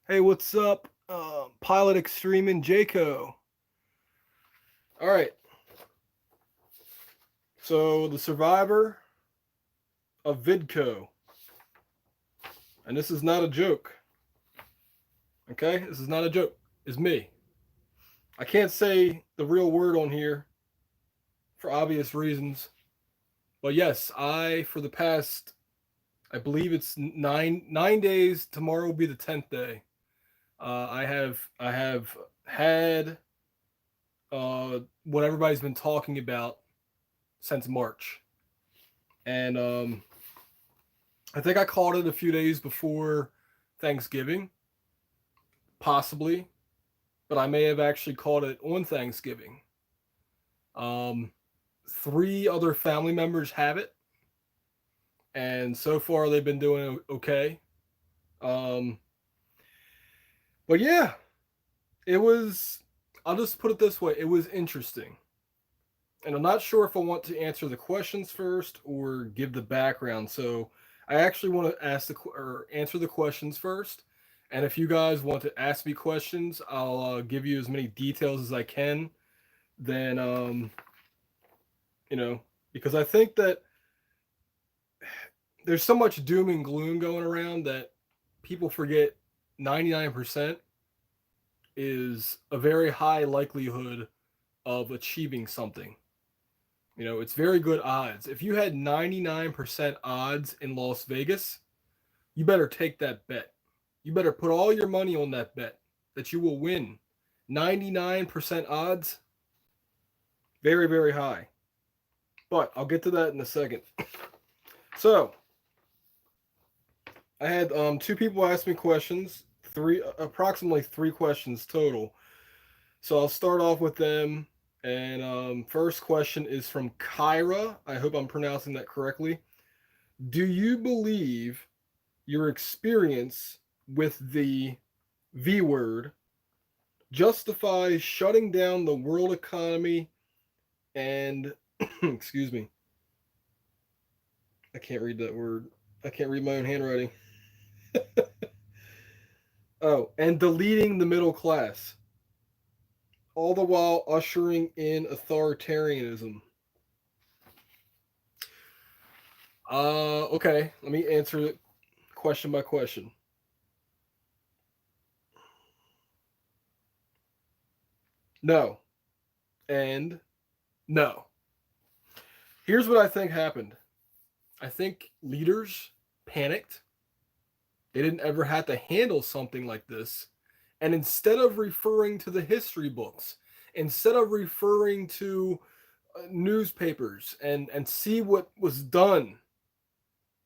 Hey, what's up? Pilot Extreme and Jayco. All right. So the survivor of VidCo, and this is not a joke. Okay, this is not a joke. Is me. I can't say the real word on here for obvious reasons, but yes, for the past, I believe it's nine days. Tomorrow will be the 10th day. I have had what everybody's been talking about since March, and I think I called it a few days before Thanksgiving, possibly, but I may have actually called it on Thanksgiving. Um, Three other family members have it, and so far they've been doing okay. Um, but yeah, it was. I'll just put it this way: it was interesting, and I'm not sure if I want to answer the questions first or give the background. So I actually want to answer the questions first. And if you guys want to ask me questions, I'll give you as many details as I can. Then, you know, because I think that there's so much doom and gloom going around that people forget 99% is a very high likelihood of achieving something. It's very good odds. If you had 99% odds in Las Vegas, you better take that bet. You better put all your money on that bet that you will win. 99% odds, very, very high. But I'll get to that in a second. So, I had two people ask me questions, approximately three questions total. So I'll start off with them. And first question is from Kyra. I hope I'm pronouncing that correctly. Do you believe your experience with the V word justifies shutting down the world economy and, excuse me, I can't read that word. I can't read my own handwriting. Oh, and deleting the middle class, all the while ushering in authoritarianism. Okay, let me answer it question by question. No, and no. Here's what I think happened. I think leaders panicked. They didn't ever have to handle something like this. And instead of referring to the history books, instead of referring to newspapers and see what was done,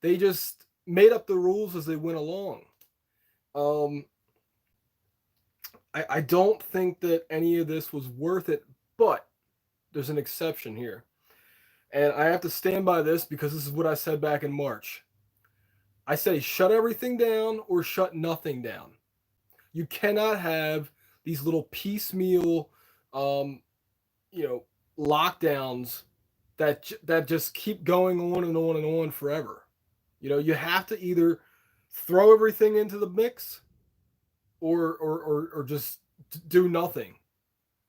they just made up the rules as they went along. Um, I don't think that any of this was worth it, but there's an exception here. And I have to stand by this because this is what I said back in March. I say shut everything down or shut nothing down. You cannot have these little piecemeal, um, you know, lockdowns that just keep going on and on and on forever. You have to either throw everything into the mix or just do nothing.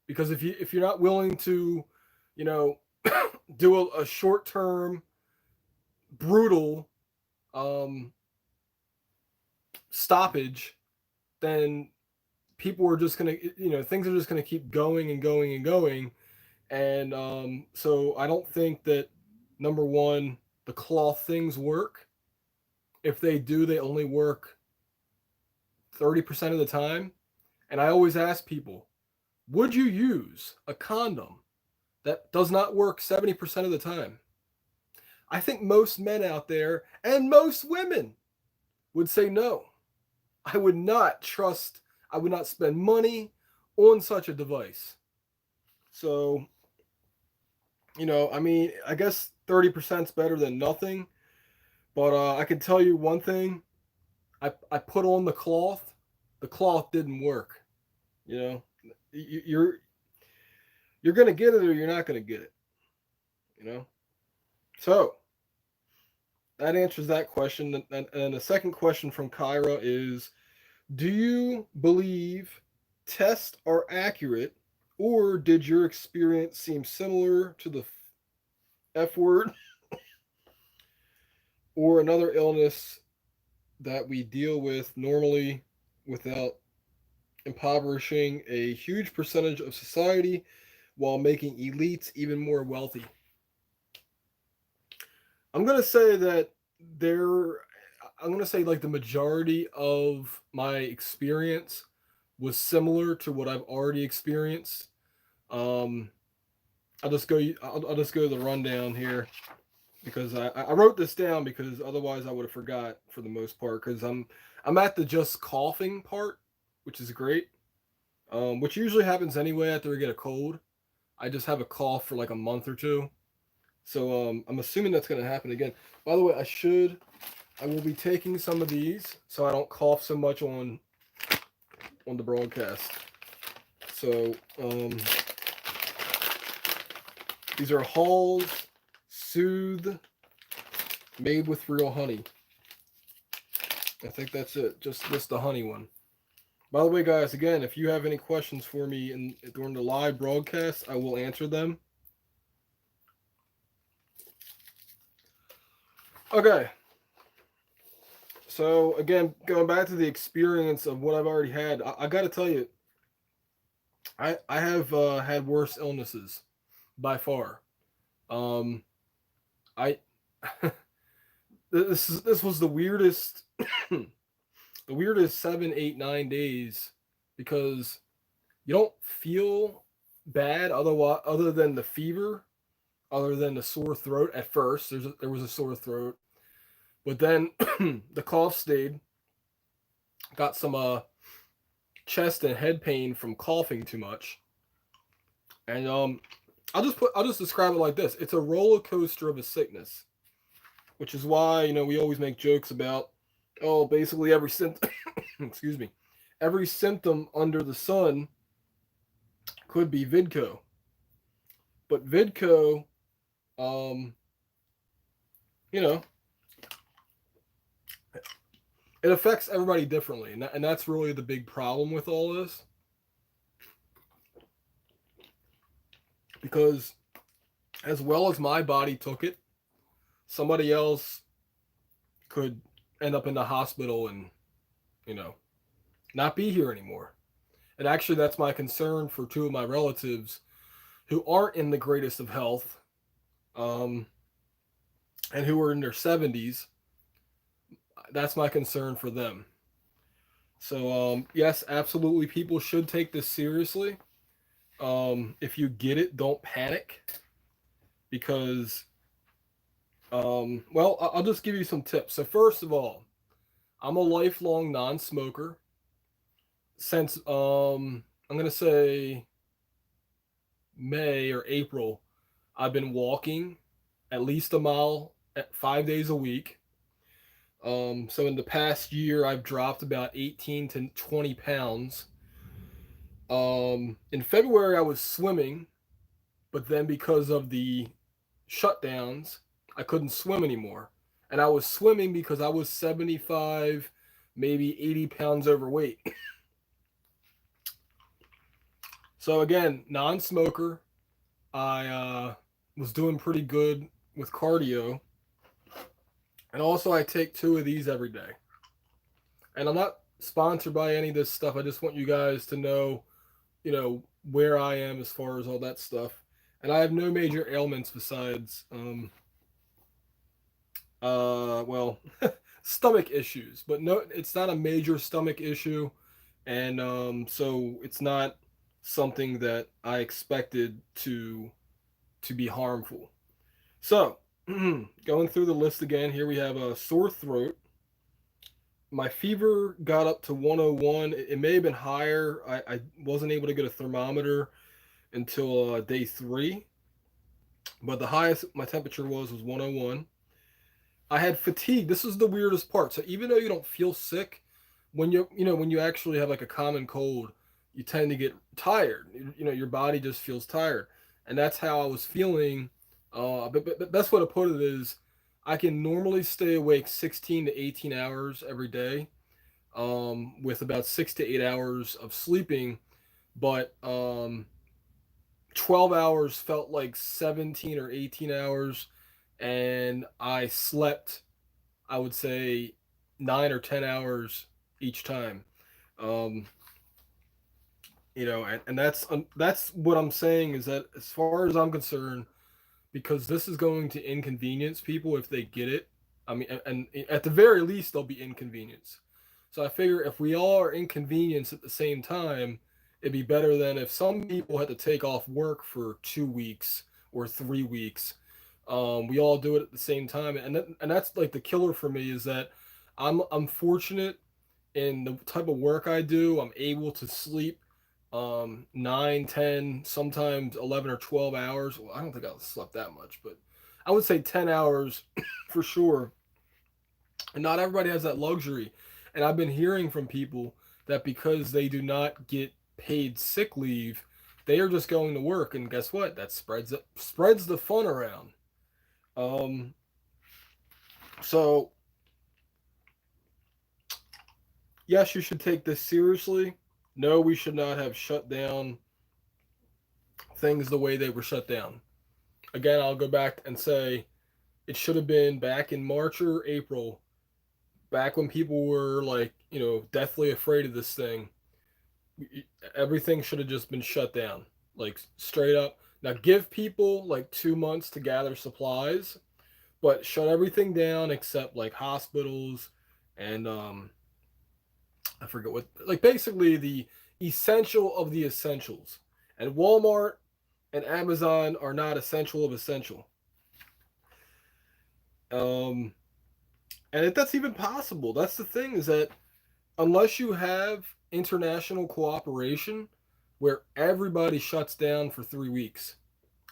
Because if you're not willing to, you know, do a short term brutal um, stoppage, then people are just gonna, things are just gonna keep going and going and going. And so I don't think that, number one, the cloth things work. If they do, they only work 30% of the time. And I always ask people, would you use a condom that does not work 70% of the time? I think most men out there and most women would say no. I would not trust, I would not spend money on such a device. So, I mean, I guess 30% is better than nothing. But I can tell you one thing. I put on the cloth didn't work. You know, you're you're gonna get it or you're not gonna get it. You know, so that answers that question. And the second question from Kyra is, Do you believe tests are accurate, or did your experience seem similar to the F word or another illness that we deal with normally without impoverishing a huge percentage of society while making elites even more wealthy? I'm going to say that there, I'm going to say like the majority of my experience was similar to what I've already experienced. Um, I'll just go to the rundown here because I wrote this down because otherwise I would have forgot for the most part because I'm at the just coughing part, which is great. Which usually happens anyway after I get a cold. I just have a cough for like a month or two. So I'm assuming that's going to happen again. By the way, I will be taking some of these so I don't cough so much on the broadcast. So these are Hall's Soothe made with real honey. I think that's it. Just the honey one. By the way, guys, again, if you have any questions for me during the live broadcast, I will answer them. Okay. So again, going back to the experience of what I've already had, I got to tell you, I have had worse illnesses by far. Um, I this was the weirdest the weirdest 7, 8, 9 days because you don't feel bad other than the fever, other than the sore throat at first. There was a sore throat, but then the cough stayed. Got some chest and head pain from coughing too much. And I'll just describe it like this. It's a roller coaster of a sickness, which is why, we always make jokes about basically every symptom excuse me. Every symptom under the sun could be VidCo. But VidCo um you know, it affects everybody differently, and that's really the big problem with all this. Because as well as my body took it, somebody else could end up in the hospital and, you know, not be here anymore. And actually, that's my concern for two of my relatives who aren't in the greatest of health, um, and who are in their 70s. That's my concern for them. So, yes, absolutely, people should take this seriously. If you get it, don't panic because, well, I'll just give you some tips. So, first of all, I'm a lifelong non smoker since, I'm going to say May or April. I've been walking at least a mile at 5 days a week. So in the past year, I've dropped about 18 to 20 pounds. In February, I was swimming, but then because of the shutdowns, I couldn't swim anymore. And I was swimming because I was 75, maybe 80 pounds overweight. So again, non-smoker. I was doing pretty good with cardio. And also, I take two of these every day. And I'm not sponsored by any of this stuff. I just want you guys to know, where I am as far as all that stuff. And I have no major ailments besides, well, stomach issues. But no, it's not a major stomach issue. And so it's not something that I expected to be harmful. So, going through the list again, here we have a sore throat. My fever got up to 101. It may have been higher. I wasn't able to get a thermometer until day 3, but the highest my temperature was 101. I had fatigue. This is the weirdest part. So even though you don't feel sick, when you actually have like a common cold, you tend to get tired. Your body just feels tired, and that's how I was feeling. But best way to put it is, I can normally stay awake 16 to 18 hours every day. with about 6 to 8 hours of sleeping, but 12 hours felt like 17 or 18 hours, and I slept, I would say, 9 or 10 hours each time. Um, and that's what I'm saying is that as far as I'm concerned, because this is going to inconvenience people if they get it. I mean, and at the very least, they'll be inconvenienced. So I figure if we all are inconvenienced at the same time, it'd be better than if some people had to take off work for 2 weeks or 3 weeks. We all do it at the same time, and that's like the killer for me is that I'm fortunate in the type of work I do. I'm able to sleep 9, 10, sometimes 11 or 12 hours. Well, I don't think I slept that much, but I would say 10 hours for sure. And not everybody has that luxury. And I've been hearing from people that because they do not get paid sick leave, they are just going to work. And guess what? That spreads the fun around. Um, so yes, you should take this seriously. No, we should not have shut down things the way they were shut down. Again, I'll go back and say it should have been back in March or April, back when people were like, deathly afraid of this thing. Everything should have just been shut down, like straight up. Now give people like 2 months to gather supplies, but shut everything down except like hospitals and I forget what, like basically the essential of the essentials. And Walmart and Amazon are not essential of essential. Um, and if that's even possible, that's the thing is that unless you have international cooperation where everybody shuts down for 3 weeks,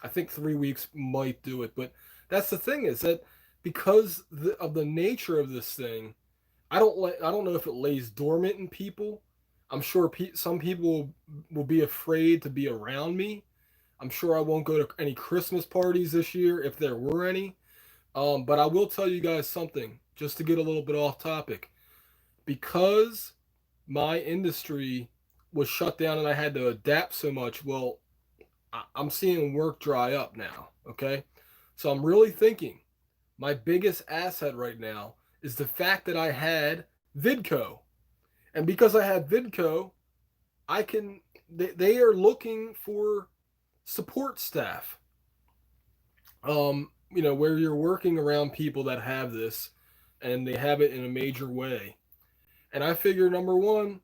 I think 3 weeks might do it. But that's the thing is that because of the nature of this thing, I don't know if it lays dormant in people. I'm sure some people will be afraid to be around me. I'm sure I won't go to any Christmas parties this year if there were any. But I will tell you guys something just to get a little bit off topic. Because my industry was shut down and I had to adapt so much, well, I'm seeing work dry up now. Okay. So I'm really thinking my biggest asset right now is the fact that I had VidCo. And because I had VidCo, they are looking for support staff. Where you're working around people that have this and they have it in a major way. And I figure number one,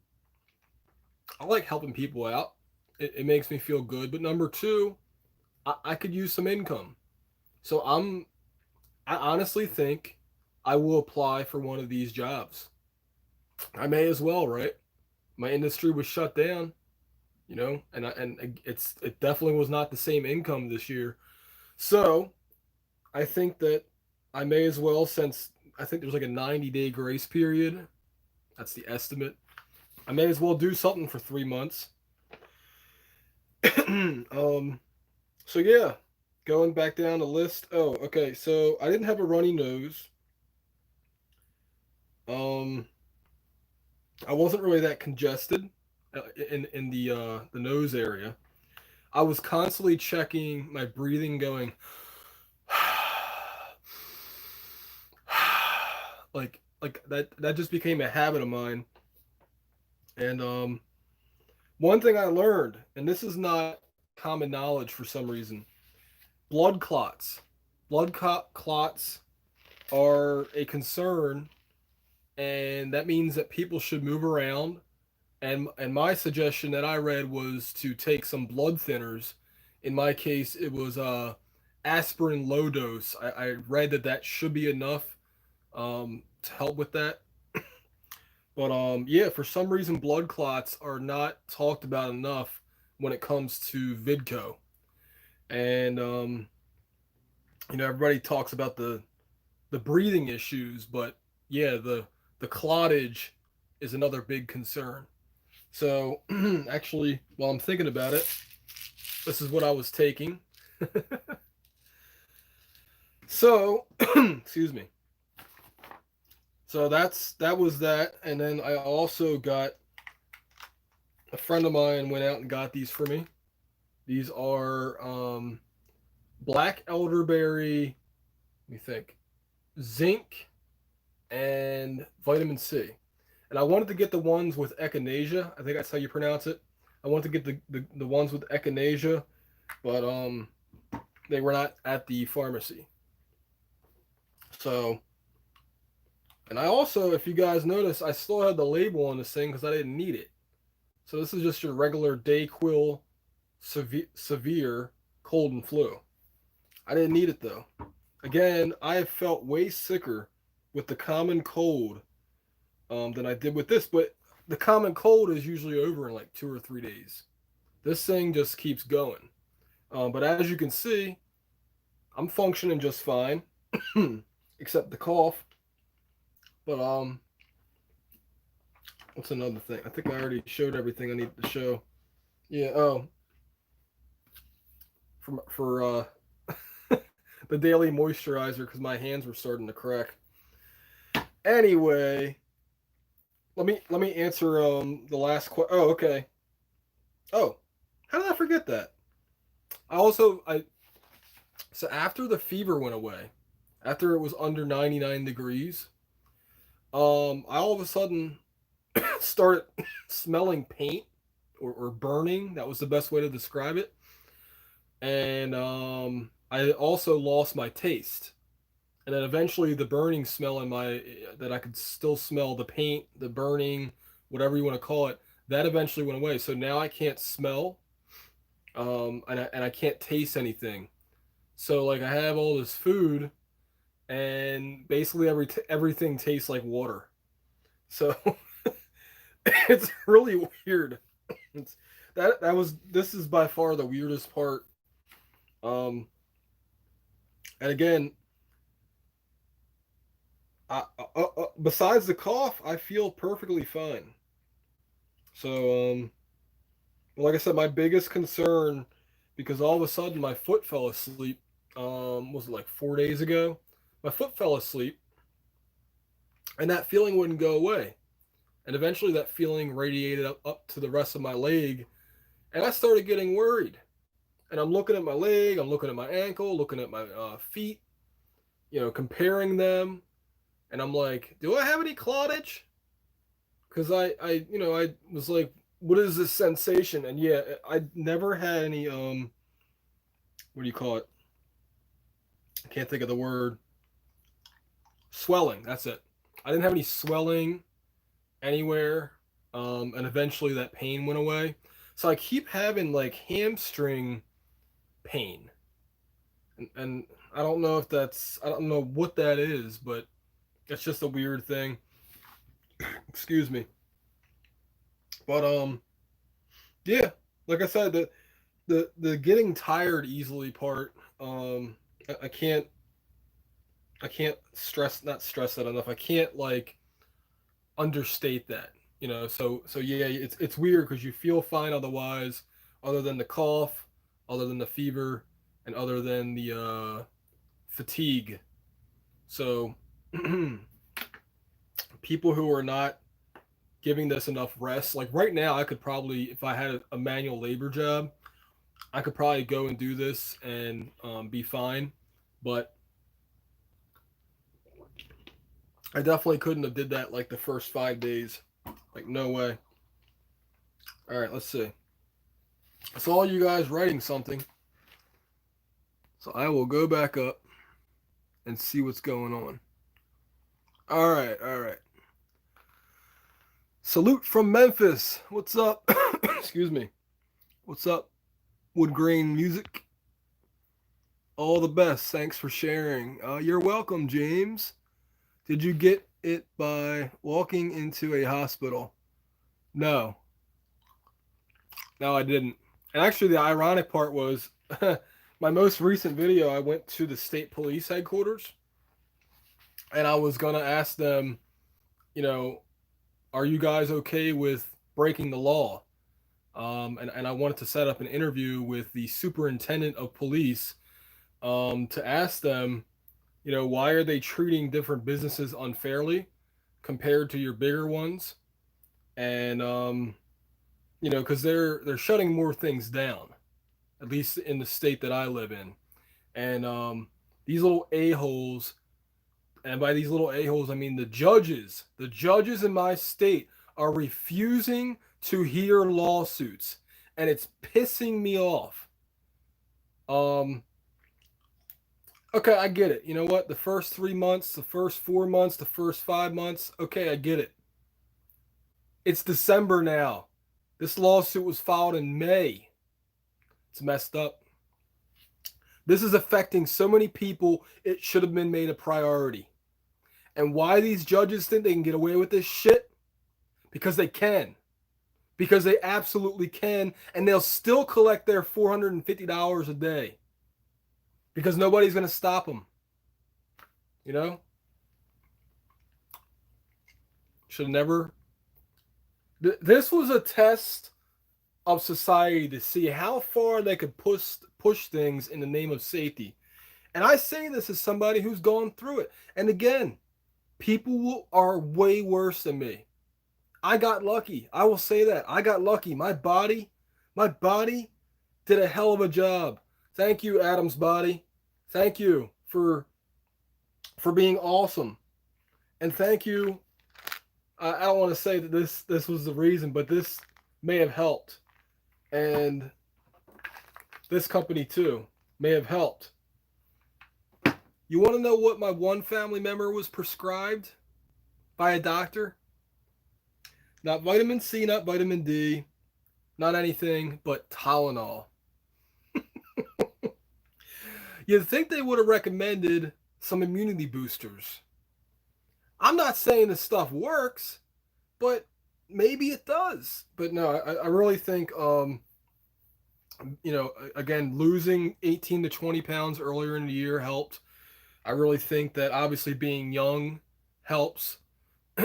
I like helping people out. It makes me feel good. But number two, I could use some income. So I honestly think I will apply for one of these jobs. I may as well, right? My industry was shut down, and it definitely was not the same income this year. So I think that I may as well, since I think there's like a 90-day grace period. That's the estimate. I may as well do something for 3 months. um, so yeah, going back down the list. Oh, okay. So I didn't have a runny nose. Um, I wasn't really that congested in the nose area. I was constantly checking my breathing, going like that just became a habit of mine. And one thing I learned, and this is not common knowledge for some reason, blood clots. Clots are a concern, and that means that people should move around. And my suggestion that I read was to take some blood thinners. In my case, it was aspirin low dose. I read that should be enough to help with that. But yeah, for some reason, blood clots are not talked about enough when it comes to VidCo. And everybody talks about the breathing issues, but yeah, the clottage is another big concern. So actually, while I'm thinking about it, this is what I was taking. So, excuse me. So that was that, and then I also got a friend of mine went out and got these for me. These are black elderberry. Let me think. Zinc and vitamin C. And I wanted to get the ones with echinacea. I think that's how you pronounce it. I wanted to get the ones with echinacea, but they were not at the pharmacy. So, and I also, if you guys notice, I still had the label on this thing because I didn't need it. So this is just your regular Dayquil severe cold and flu. I didn't need it though. Again, I have felt way sicker with the common cold than I did with this, but the common cold is usually over in like 2 or 3 days. This thing just keeps going. But as you can see, I'm functioning just fine, except the cough. But what's another thing? I think I already showed everything I needed to show. Yeah. Oh, for the daily moisturizer because my hands were starting to crack. Anyway, let me answer the last question. Oh, okay. Oh, how did I forget that? I so after the fever went away, after it was under 99 degrees, I all of a sudden started smelling paint or burning. That was the best way to describe it. And I also lost my taste. And then eventually the burning smell in my that I could still smell the paint, the burning, whatever you want to call it, that eventually went away. So now I can't smell, and I can't taste anything. So like I have all this food, and basically everything tastes like water. So it's really weird. It's, that was this is by far the weirdest part. Um, and again, besides the cough, I feel perfectly fine. So like I said, my biggest concern because all of a sudden my foot fell asleep. Was it like 4 days ago? My foot fell asleep, and that feeling wouldn't go away. And eventually, that feeling radiated up to the rest of my leg, and I started getting worried. And I'm looking at my leg, I'm looking at my ankle, looking at my feet, comparing them, and I'm like, do I have any clottage? Because I was like, what is this sensation? And yeah, I never had any what do you call it? I can't think of the word. Swelling. That's it. I didn't have any swelling anywhere, and eventually that pain went away. So I keep having like hamstring pain, and I don't know what that is, but it's just a weird thing. Excuse me. But yeah, like I said, the getting tired easily part, I can't not stress that enough. I can't like understate that. So yeah, it's weird because you feel fine otherwise, other than the cough, other than the fever, and other than the fatigue. So people who are not giving this enough rest, like right now, I could probably, if I had a manual labor job, I could probably go and do this and be fine. But I definitely couldn't have did that like the first 5 days. Like no way. All right, let's see. I saw you guys writing something, so I will go back up and see what's going on. All right, all right. Salute from Memphis. What's up? Excuse me. What's up, Wood Grain Music? All the best. Thanks for sharing. You're welcome, James. Did you get it by walking into a hospital? No. No, I didn't. And actually, the ironic part was my most recent video, I went to the state police headquarters and I was going to ask them, you know, are you guys okay with breaking the law? And I wanted to set up an interview with the superintendent of police to ask them, why are they treating different businesses unfairly? compared to your bigger ones, and because they're shutting more things down, at least in the state that I live in, and these little a holes, and by these little a holes I mean the judges in my state are refusing to hear lawsuits, and it's pissing me off. Um, Okay, I get it. You know what? The first 3 months, the first 4 months, the first 5 months. Okay, I get it. It's December now. This lawsuit was filed in May. It's messed up. This is affecting so many people. It should have been made a priority. And why these judges think they can get away with this shit? Because they can. Because they absolutely can. And they'll still collect their $450 a day. Because nobody's going to stop them. You know? Should have never. This was a test of society to see how far they could push things in the name of safety. And I say this as somebody who's gone through it. And again, people are way worse than me. I got lucky. I will say that. I got lucky. My body did a hell of a job. Thank you, Adam's body. Thank you for being awesome. And thank you. I don't want to say that this was the reason, but this may have helped. And this company too may have helped. You want to know what my one family member was prescribed by a doctor? Not vitamin C, not vitamin D, not anything but Tylenol. You'd think they would have recommended some immunity boosters. I'm not saying this stuff works, but maybe it does. But no, I really think, again, losing 18 to 20 pounds earlier in the year helped. I really think that obviously being young helps,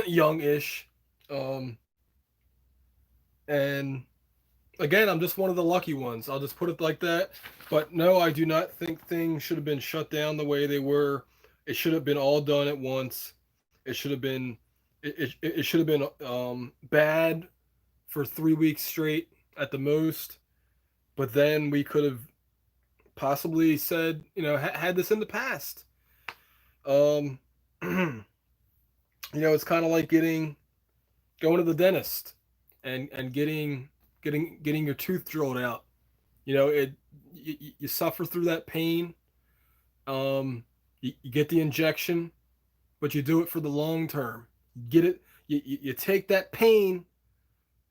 youngish. And again, I'm just one of the lucky ones. I'll just put it like that. But no, I do not think things should have been shut down the way they were. It should have been all done at once. It should have been, it should have been bad for 3 weeks straight at the most. But then we could have possibly said, had this in the past. It's kind of like going to the dentist and getting your tooth drilled out. You suffer through that pain. You get the injection, but you do it for the long term. You get it. You take that pain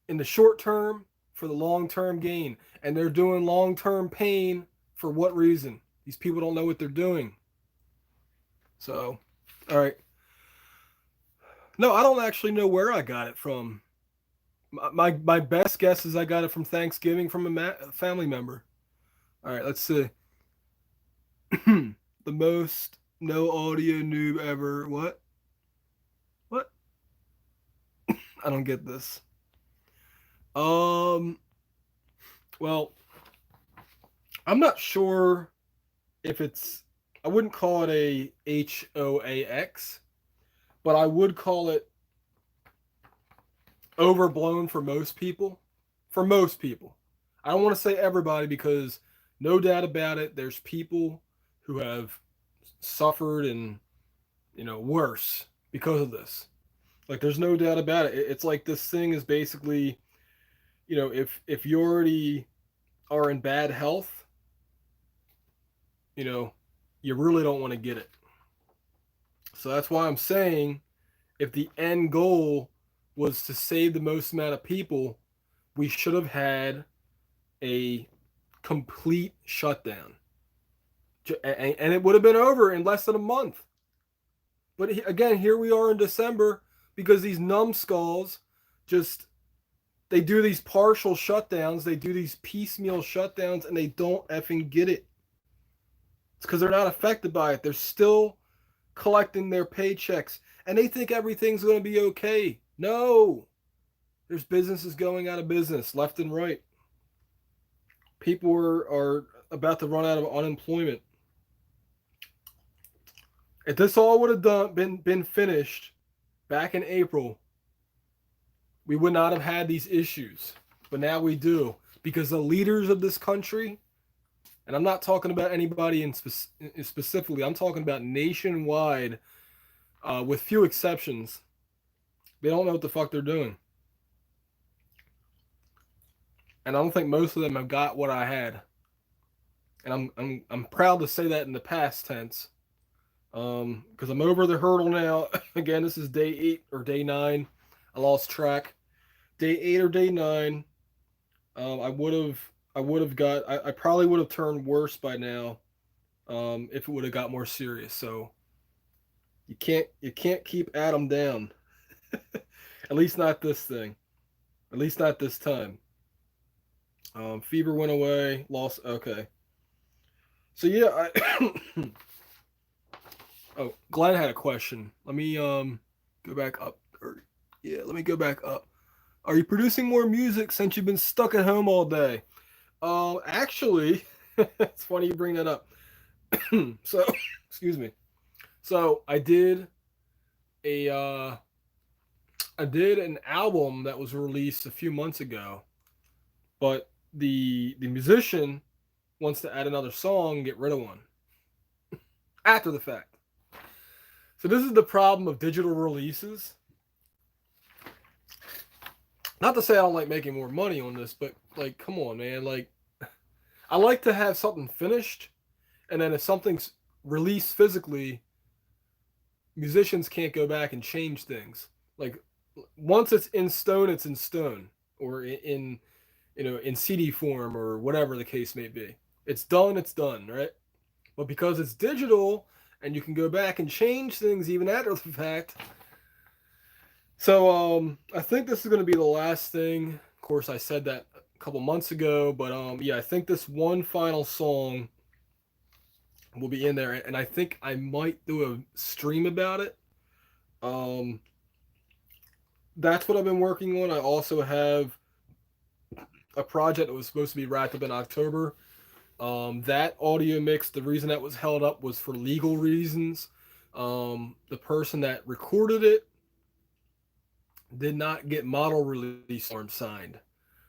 in the short term for the long term gain, and they're doing long term pain for what reason? These people don't know what they're doing. So, all right. No, I don't actually know where I got it from. My best guess is I got it from Thanksgiving from a family member. All right, let's see. The most no audio noob ever. What? I don't get this. Well, I'm not sure if it's. I wouldn't call it a HOAX, but I would call it overblown for most people. For most people. I don't want to say everybody because no doubt about it, there's people who have suffered and, worse because of this. Like, there's no doubt about it. It's like this thing is basically, if you already are in bad health, you really don't want to get it. So that's why I'm saying if the end goal was to save the most amount of people, we should have had a complete shutdown. And it would have been over in less than a month. But again, here we are in December because these numbskulls they do these partial shutdowns, they do these piecemeal shutdowns, and they don't effing get it. It's because they're not affected by it. They're still collecting their paychecks, and they think everything's going to be okay. No. There's businesses going out of business left and right. People are about to run out of unemployment. If this all would have been finished back in April, we would not have had these issues. But now we do because the leaders of this country, and I'm not talking about anybody specifically, I'm talking about nationwide, with few exceptions, they don't know what the fuck they're doing. And I don't think most of them have got what I had. And I'm proud to say that in the past tense, because I'm over the hurdle now. Again, this is day 8 or day 9. I lost track. Day 8 or day 9. I would have got. I probably would have turned worse by now, if it would have got more serious. So you can't keep Adam down. At least not this thing. At least not this time. Fever went away. Lost. Okay. So yeah, oh, Glenn had a question. Let me go back up. Yeah, let me go back up. Are you producing more music since you've been stuck at home all day? Actually, it's funny you bring that up. So, excuse me. So a uh, I did an album that was released a few months ago, but the musician wants to add another song, get rid of one after the fact. So this is the problem of digital releases. Not to say I don't like making more money on this, but like, come on, man. Like, I like to have something finished, and then if something's released physically, musicians can't go back and change things. Like, once it's in stone, it's in stone, or in in CD form or whatever the case may be. It's done, it's done, right? But because it's digital and you can go back and change things even after the fact. So I think this is going to be the last thing. Of course, I said that a couple months ago, but yeah, I think this one final song will be in there, and I think I might do a stream about it. Um, that's what I've been working on. I also have a project that was supposed to be wrapped up in October. That audio mix, the reason that was held up was for legal reasons. The person that recorded it did not get model release form signed.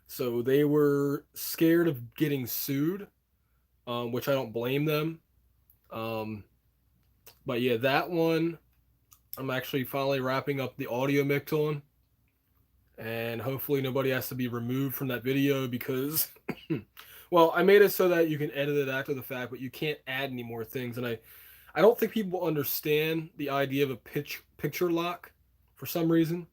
So they were scared of getting sued, which I don't blame them. Um, but yeah, that one, I'm actually finally wrapping up the audio mix on. And hopefully nobody has to be removed from that video because, well, I made it so that you can edit it after the fact, but you can't add any more things. And I don't think people understand the idea of a picture lock for some reason.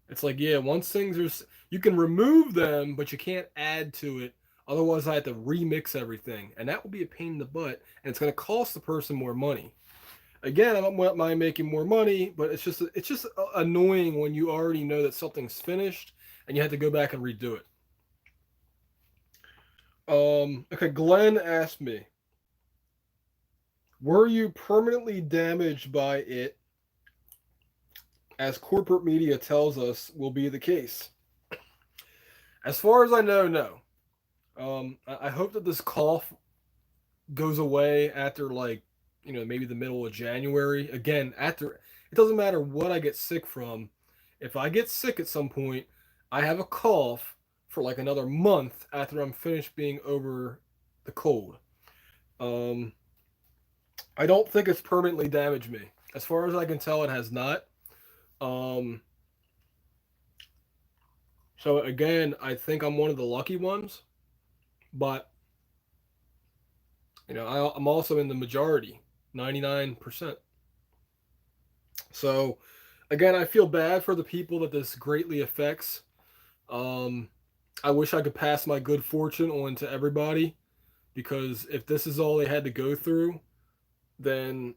It's like, yeah, once things are, you can remove them, but you can't add to it. Otherwise, I have to remix everything, and that will be a pain in the butt, and it's going to cost the person more money. Again, I don't mind making more money, but it's just annoying when you already know that something's finished and you have to go back and redo it. Okay, Glenn asked me, were you permanently damaged by it, as corporate media tells us will be the case? As far as I know, no. I hope that this cough goes away after, like, maybe the middle of January. Again, after, it doesn't matter what I get sick from. If I get sick at some point, I have a cough for like another month after I'm finished being over the cold. Um, I don't think it's permanently damaged me. As far as I can tell, it has not. Um, so again, I think I'm one of the lucky ones, but I'm also in the majority, 99%. So again, I feel bad for the people that this greatly affects. Um, I wish I could pass my good fortune on to everybody, because if this is all they had to go through, then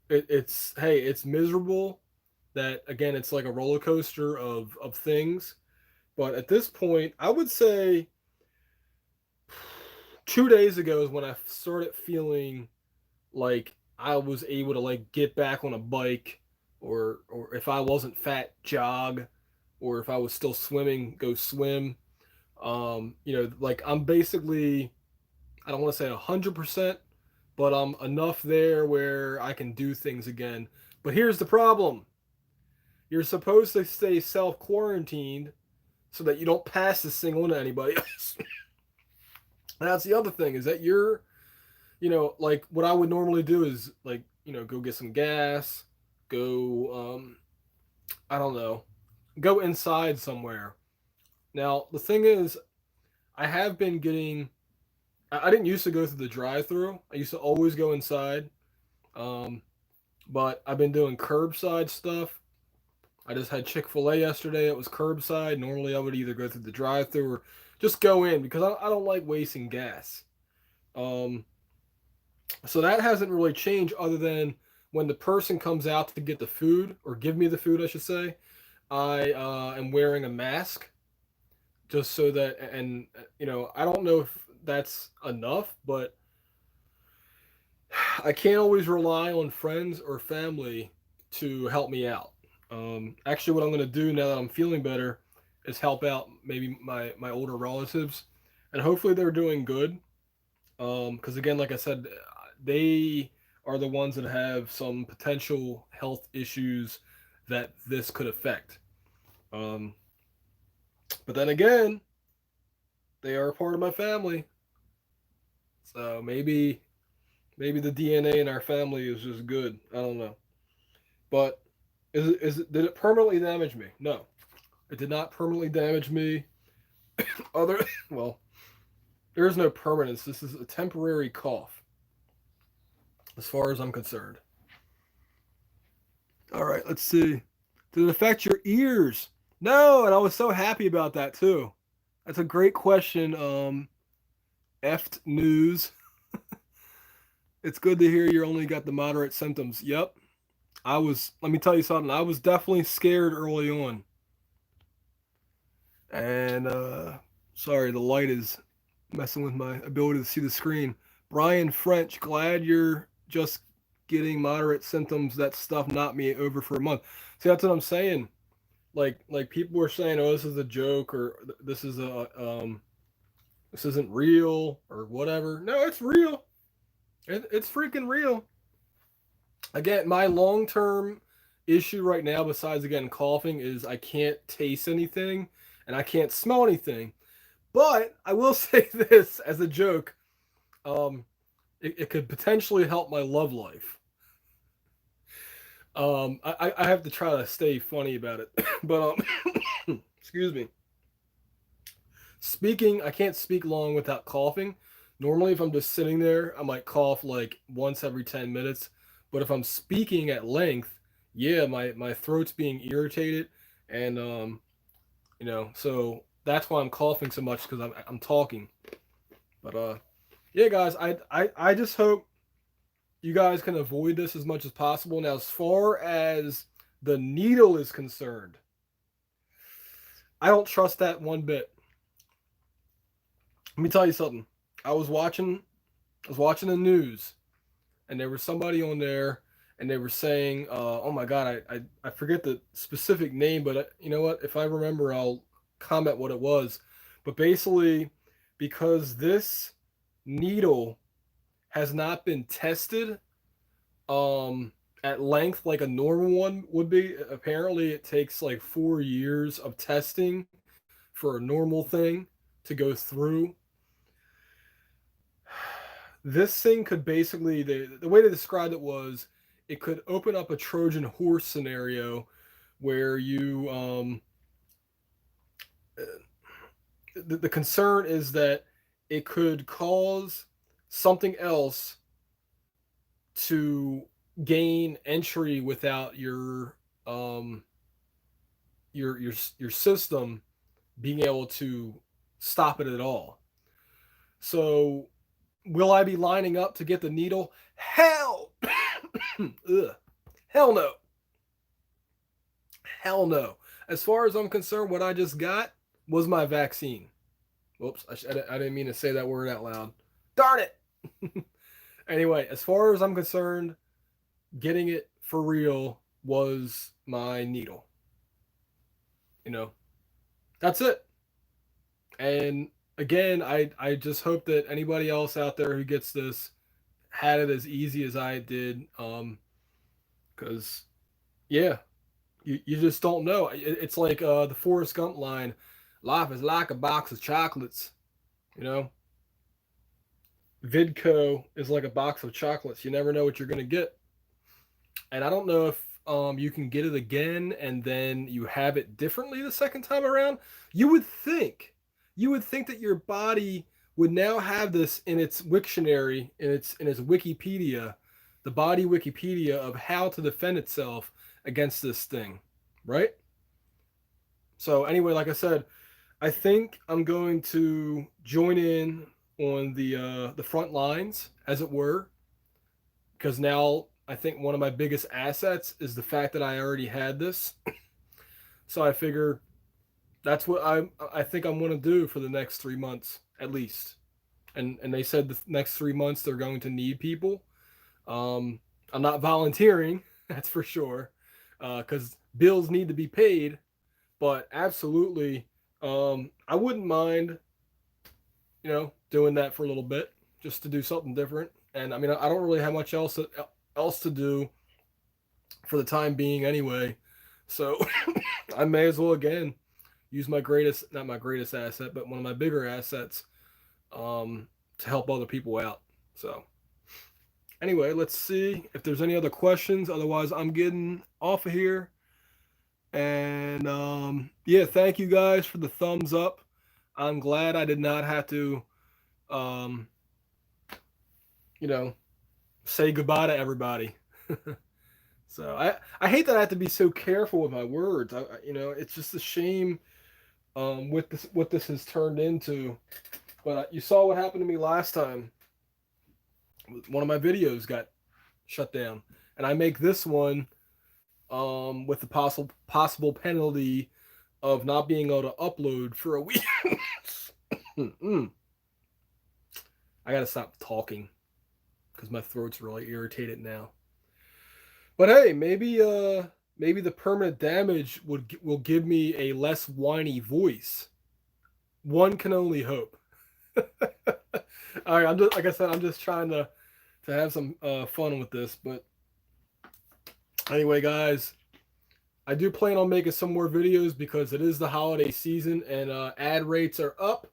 it's, hey, it's miserable. That again, it's like a roller coaster of things. But at this point, I would say 2 days ago is when I started feeling like I was able to like get back on a bike, or if I wasn't fat, jog, or if I was still swimming, go swim. Like I'm basically, I don't want to say 100%, but I'm enough there where I can do things again. But here's the problem. You're supposed to stay self quarantined so that you don't pass this thing on to anybody else. And that's the other thing is that you're, like what I would normally do is like, go get some gas, go, I don't know, go inside somewhere. Now, the thing is, I have been getting, I didn't used to go through the drive through. I used to always go inside. Um, but I've been doing curbside stuff. I just had Chick-fil-A yesterday. It was curbside. Normally, I would either go through the drive-through or just go in because I don't like wasting gas. Um, so that hasn't really changed other than when the person comes out to get the food or give me the food, I should say. I am wearing a mask just so that, and I don't know if that's enough, but I can't always rely on friends or family to help me out. Actually, what I'm going to do now that I'm feeling better is help out maybe my older relatives, and hopefully they're doing good. Because again, like I said, they are the ones that have some potential health issues that this could affect. Um, but then again, they are a part of my family, so maybe the DNA in our family is just good. I don't know. But did it permanently damage me? No, it did not permanently damage me. Other well, there is no permanence. This is a temporary cough, as far as I'm concerned. All right, let's see. Did it affect your ears? No, and I was so happy about that too. That's a great question. Eft news. It's good to hear you only got the moderate symptoms. Yep, I was. Let me tell you something. I was definitely scared early on. And sorry, the light is messing with my ability to see the screen. Brian French, glad you're just getting moderate symptoms. That stuff knocked me over for a month. See, that's what I'm saying. Like people were saying, oh, this is a joke or this isn't real or whatever. No, it's real. It's freaking real. Again, my long term issue right now, besides again coughing, is I can't taste anything and I can't smell anything. But I will say this as a joke. Um, it could potentially help my love life. I have to try to stay funny about it. But excuse me. Speaking, I can't speak long without coughing. Normally, if I'm just sitting there, I might cough like once every 10 minutes. But if I'm speaking at length, yeah, my throat's being irritated. And, so that's why I'm coughing so much because I'm talking. But, yeah, guys, I just hope you guys can avoid this as much as possible. Now, as far as the needle is concerned, I don't trust that one bit. Let me tell you something. I was watching I was watching the news and there was somebody on there and they were saying, oh my god, I forget the specific name, but you know what? If I remember, I'll comment what it was. But basically, because this needle has not been tested at length like a normal one would be, apparently it takes like 4 years of testing for a normal thing to go through. This thing could basically, the way they described it was it could open up a Trojan horse scenario where you the concern is that it could cause something else to gain entry without um your system being able to stop it at all. So will I be lining up to get the needle? Hell, ugh. Hell no. Hell no. As far as I'm concerned, what I just got was my vaccine. Whoops, I didn't mean to say that word out loud. Darn it. Anyway, as far as I'm concerned, getting it for real was my needle. You know, that's it. And again, I just hope that anybody else out there who gets this had it as easy as I did. Because yeah, You just don't know. It's like the Forrest Gump line, "Life is like a box of chocolates." You know, Vidco is like a box of chocolates. You never know what you're gonna get, and I don't know if you can get it again and then you have it differently the second time around. You would think, you would think that your body would now have this in its Wiktionary, in its Wikipedia, the body Wikipedia of how to defend itself against this thing, right? So anyway, like I said, I think I'm going to join in on the front lines, as it were, because now I think one of my biggest assets is the fact that I already had this. So I figure that's what I think I'm going to do for the next 3 months at least. And they said the next 3 months they're going to need people. Um, I'm not volunteering, that's for sure, because bills need to be paid. But absolutely, I wouldn't mind, doing that for a little bit just to do something different. And I mean, I don't really have much else to do for the time being anyway. So I may as well again use my greatest, not my greatest asset, but one of my bigger assets, to help other people out. So anyway, let's see if there's any other questions. Otherwise, I'm getting off of here. And yeah, thank you guys for the thumbs up. I'm glad I did not have to, um, you know, say goodbye to everybody. So I hate that I have to be so careful with my words. It's just a shame, what this has turned into. But you saw what happened to me last time. One of my videos got shut down, and I make this one, with the possible penalty of not being able to upload for a week. I gotta stop talking because my throat's really irritated now. But hey, maybe the permanent damage will give me a less whiny voice. One can only hope. All right, I'm just like I said, I'm just trying to have some fun with this. But anyway, guys, I do plan on making some more videos because it is the holiday season and ad rates are up.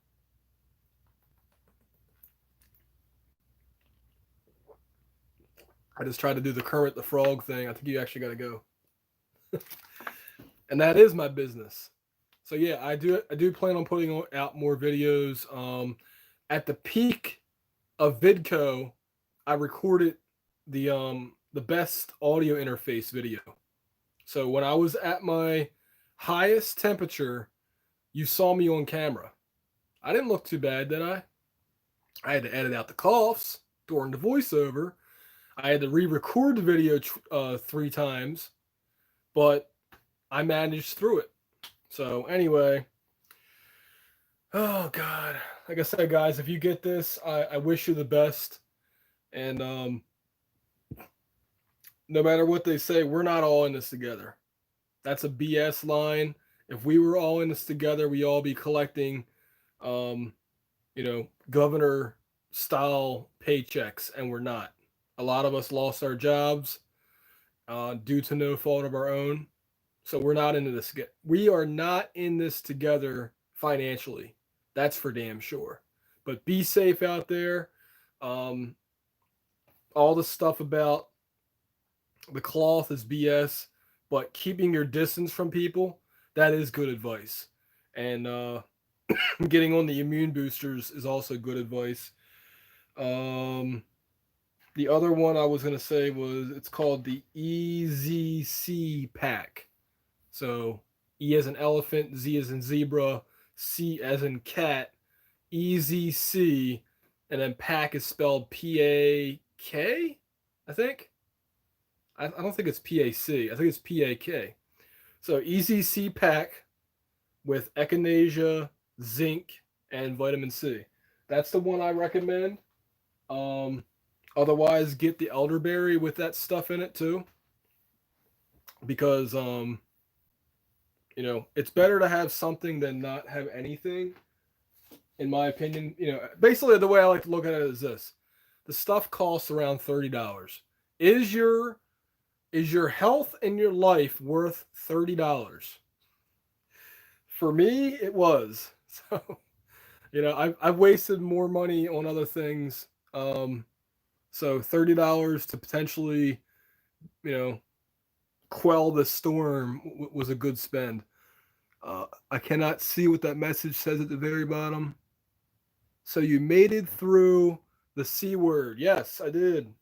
I just tried to do the Kermit the Frog thing. I think you actually got to go. And that is my business. So yeah, I do plan on putting out more videos. At the peak of VidCo, I recorded the best audio interface video. So when I was at my highest temperature, you saw me on camera. I didn't look too bad, did I? I had to edit out the coughs during the voiceover. I had to re-record the video 3 times, but I managed through it. So anyway, oh God, like I said, guys, if you get this, I wish you the best. And no matter what they say, we're not all in this together. That's a BS line. If we were all in this together, we all be collecting, um, governor style paychecks, and we're not. A lot of us lost our jobs due to no fault of our own. So we're not into this. We are not in this together financially. That's for damn sure. But be safe out there. Um, all the stuff about the cloth is BS, but keeping your distance from people, that is good advice. And getting on the immune boosters is also good advice. Um, the other one I was going to say was it's called the EZC pack. So E as in elephant, Z as in zebra, C as in cat, EZC, and then pack is spelled PAK, I think. I don't think it's PAC. I think it's PAK. So EZC pack with echinacea, zinc, and vitamin C. That's the one I recommend. Otherwise, get the elderberry with that stuff in it too, because it's better to have something than not have anything. In my opinion, basically the way I like to look at it is this: the stuff costs around $30. Is your Is your health and your life worth $30? For me, it was. So, I've wasted more money on other things. So $30 to potentially, you know, quell the storm was a good spend. I cannot see what that message says at the very bottom. So you made it through the C word. Yes, I did.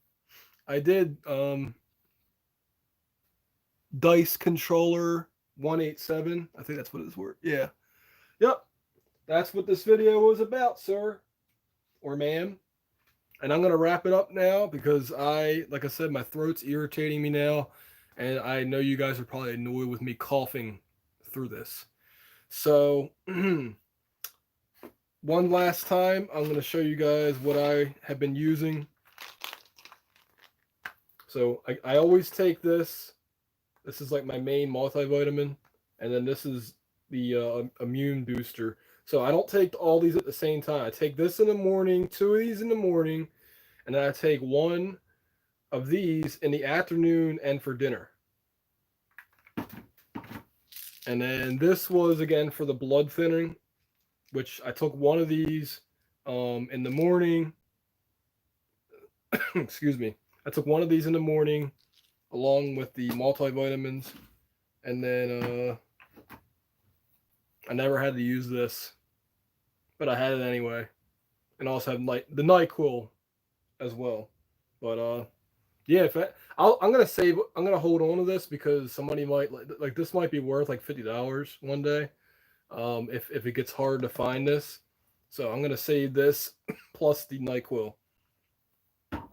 I did. Dice controller 187. I think that's what it's worth. Yeah. Yep. That's what this video was about, sir or ma'am. And I'm gonna wrap it up now because like I said, my throat's irritating me now, and I know you guys are probably annoyed with me coughing through this. So, one last time, I'm gonna show you guys what I have been using. So I always take this. This is like my main multivitamin, and then this is the immune booster. So I don't take all these at the same time. I take this in the morning, two of these in the morning, and then I take one of these in the afternoon and for dinner. And then this was again for the blood thinning, which I took one of these in the morning. Excuse me. I took one of these in the morning along with the multivitamins, and then I never had to use this, but I had it anyway, and also have the NyQuil as well. But yeah, I'm gonna hold on to this because somebody might like this might be worth like $50 one day, if it gets hard to find this. So I'm gonna save this plus the NyQuil. All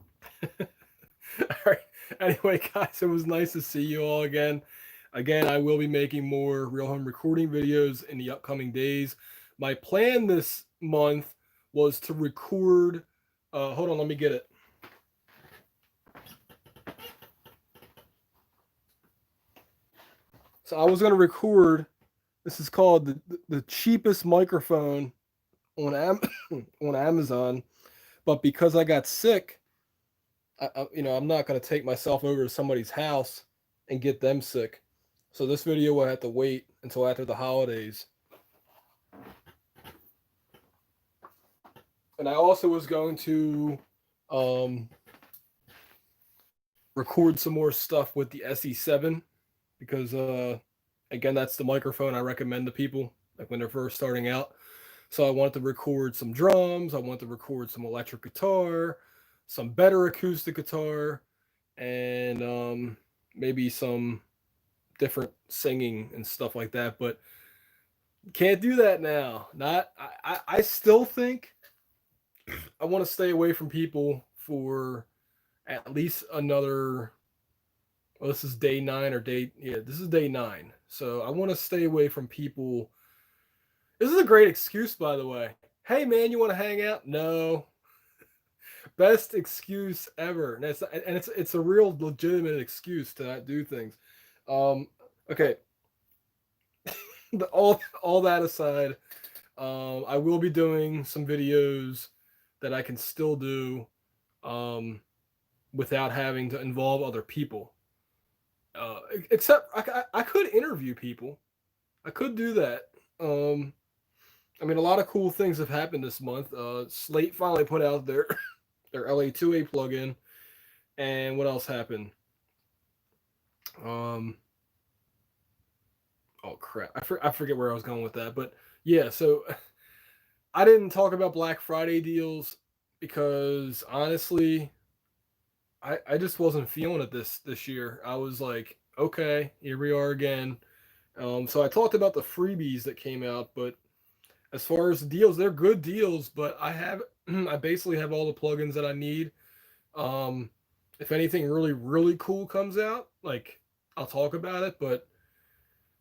right. Anyway, guys, it was nice to see you all again. Again, I will be making more real home recording videos in the upcoming days. My plan this month was to record. Hold on, let me get it. So I was going to record. This is called the cheapest microphone on on Amazon, but because I got sick, I'm not going to take myself over to somebody's house and get them sick. So this video will have to wait until after the holidays. And I also was going to record some more stuff with the SE7 because again, that's the microphone I recommend to people like when they're first starting out. So I wanted to record some drums, I want to record some electric guitar, some better acoustic guitar, and maybe some different singing and stuff like that. But can't do that now. I still think I want to stay away from people for at least another. Well, this is day 9 or this is day 9. So I want to stay away from people. This is a great excuse, by the way. Hey man, you want to hang out? No. Best excuse ever. And it's a real legitimate excuse to not do things. Okay. all that aside, I will be doing some videos that I can still do without having to involve other people. Except I could interview people. I could do that. I mean, a lot of cool things have happened this month. Slate finally put out their LA2A plugin, and what else happened? Oh crap! I forget where I was going with that, but yeah. So I didn't talk about Black Friday deals because honestly, I just wasn't feeling it this year. I was like, okay, here we are again. So I talked about the freebies that came out, but as far as the deals, they're good deals. But I basically have all the plugins that I need. If anything really cool comes out, like I'll talk about it. But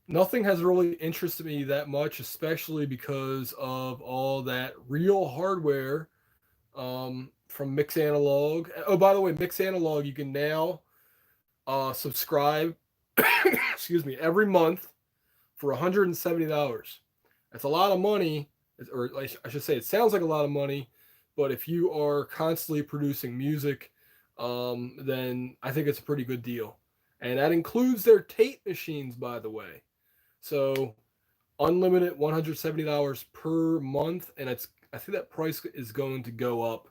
nothing has really interested me that much, especially because of all that real hardware from Mix Analog. Oh, by the way, Mix Analog, you can now subscribe, excuse me, every month for $170. That's a lot of money, or I should say, it sounds like a lot of money, but if you are constantly producing music, then I think it's a pretty good deal. And that includes their tape machines, by the way. So unlimited $170 per month, and I think that price is going to go up.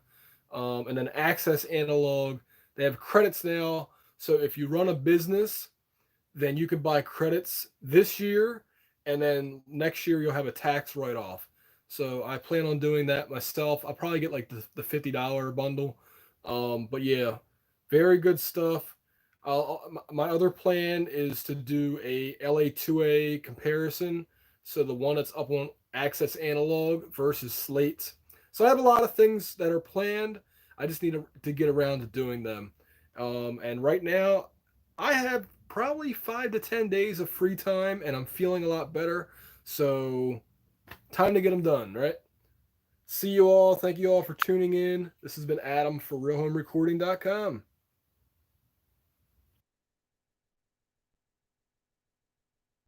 And then Access Analog, they have credits now. So if you run a business, then you can buy credits this year, and then next year you'll have a tax write off. So I plan on doing that myself. I'll probably get like the $50 bundle. But yeah, very good stuff. My other plan is to do a LA2A comparison. So the one that's up on Access Analog versus Slate. So I have a lot of things that are planned. I just need to get around to doing them. And right now, I have probably 5 to 10 days of free time, and I'm feeling a lot better. So, time to get them done, right? See you all. Thank you all for tuning in. This has been Adam for RealHomeRecording.com.